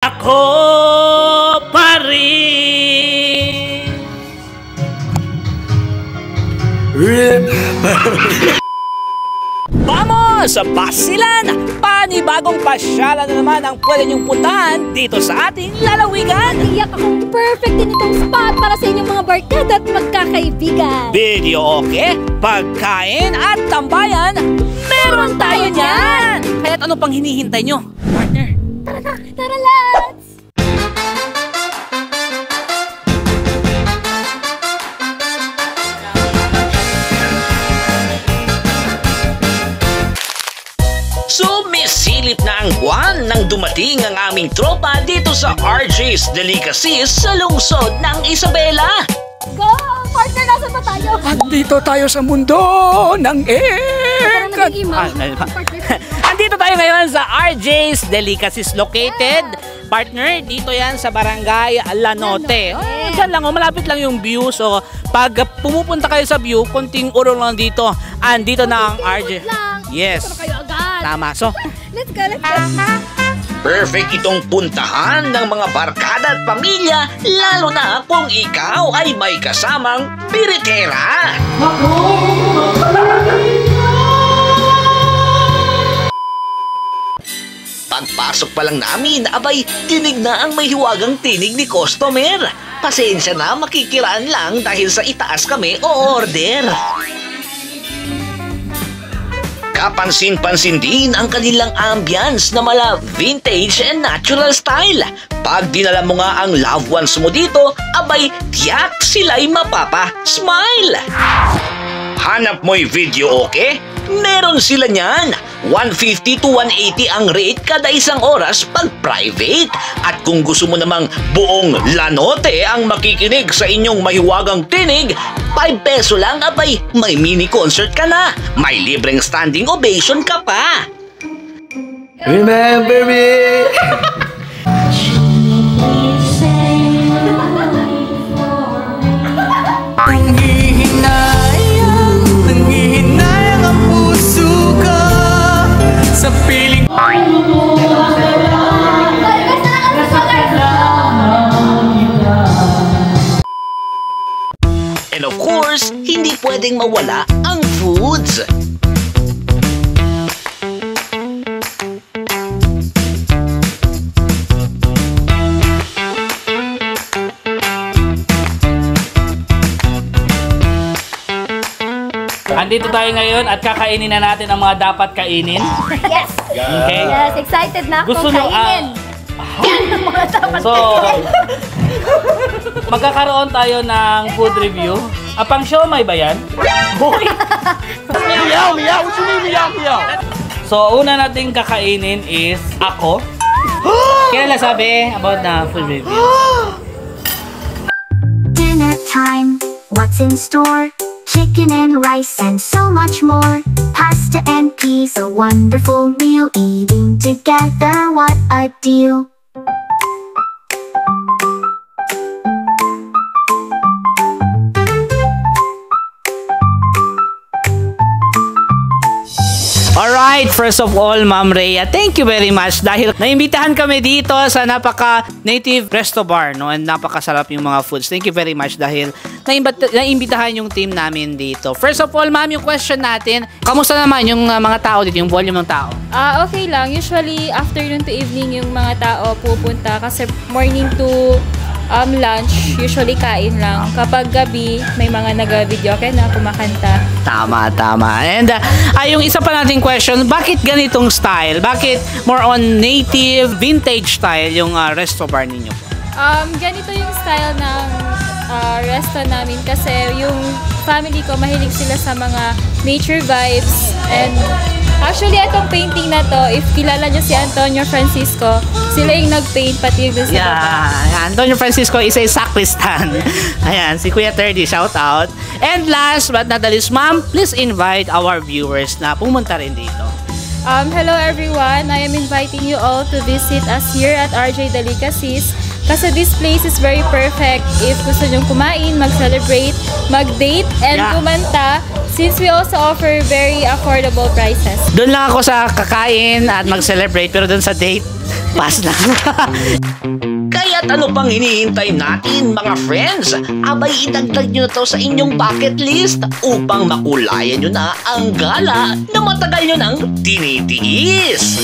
Ako pa rin. Vamos! Basilan! Panibagong pasyalan na naman ang pwede niyong puntahan dito sa ating lalawigan. Iyak akong perfect din itong spot para sa inyong mga barkada at magkakaibigan. Video okay, pagkain at tambayan, meron tayo niyan! Kaya't ano pang hinihintay nyo? Partner, Tara na! Tara, lads! Sumisilip na ang buwan nang dumating ang aming tropa dito sa RJ's Delicacies sa lungsod ng Isabela. Go! Partner, nasan ba tayo? Andito tayo sa mundo ng Andito tayo ngayon sa RJ's Delicacies located. Partner, dito yan sa Barangay Lanote. Diyan lang, malapit lang yung view. So, pag pumupunta kayo sa view, konting urong lang dito. Andito na ang RJ. Yes. Tama. So, Let's go, let's go. perfect itong puntahan ng mga barkada at pamilya, lalo na kung ikaw ay may kasamang piritera. Pagpasok pa lang namin, abay, tinig na ang may hiwagang tinig ni customer. Pasensya na, makikiraan lang dahil sa itaas kami o order. Kapansin-pansin din ang kanilang ambience na mala vintage and natural style. Pag dinala mo nga ang loved ones mo dito, abay, tiyak sila'y mapapa-smile. Hanap mo'y video okay? Meron sila niyan. 150 to 180 ang rate kada isang oras pag private. At kung gusto mo namang buong Lanote ang makikinig sa inyong mahiwagang tinig, 5 peso lang, abay, may mini concert ka na. May libreng standing ovation ka pa. Remember me! Nanghihinayang ang puso ko sa piling. And of course, hindi pwedeng mawala ang foods. Andito tayo ngayon at kakainin na natin ang mga dapat kainin. Yes! Okay? Yes, excited na akong Gusto nyo, kainin. Yan ang mga dapat So, magkakaroon tayo ng food review. Pang siomay ba yan? Boy! Meow, meow! What you mean, meow, meow? So, una nating kakainin is ako. Kailan sabi about the food review? Dinner time, what's in store? Chicken and rice and so much more. Pasta and peas, a wonderful meal. Eating together, what a deal. Alright, first of all, Ma'am Rhea, thank you very much dahil naimbitahan kami dito sa napaka-native resto bar, no? And napakasarap yung mga foods. Thank you very much dahil naimbitahan yung team namin dito. First of all, Ma'am, yung question natin, kamusta naman yung mga tao dito, yung volume ng tao? Okay lang. Usually, afternoon to evening yung mga tao pupunta kasi morning to lunch, usually kain lang. Kapag gabi, may mga nag-video okay na kumakanta. Tama. And yung isa pa nating question, bakit ganitong style? Bakit more on native, vintage style yung resto bar ninyo po? Ganito yung style ng resto namin kasi yung family ko mahilig sila sa mga nature vibes. And actually, itong painting na to, if kilala nyo si Antonio Francisco, sila yung nag-paint pati yung sa baba. Antonio Francisco is a sacristan. Ayan, si Kuya Terdy, shout out. And last but not the least, Ma'am, please invite our viewers na pumunta rin dito. Hello everyone, I am inviting you all to visit us here at RJ Delicacies. Kasi this place is very perfect if gusto nyong kumain, mag-celebrate, mag-date, and kumanta. Since we also offer very affordable prices. Doon lang ako sa kakain at mag-celebrate, pero doon sa date, Pass na. Kaya't ano pang hinihintay natin mga friends? Abay idagdag nyo na to sa inyong bucket list upang makulayan nyo na ang gala na matagal nyo nang tinitiis.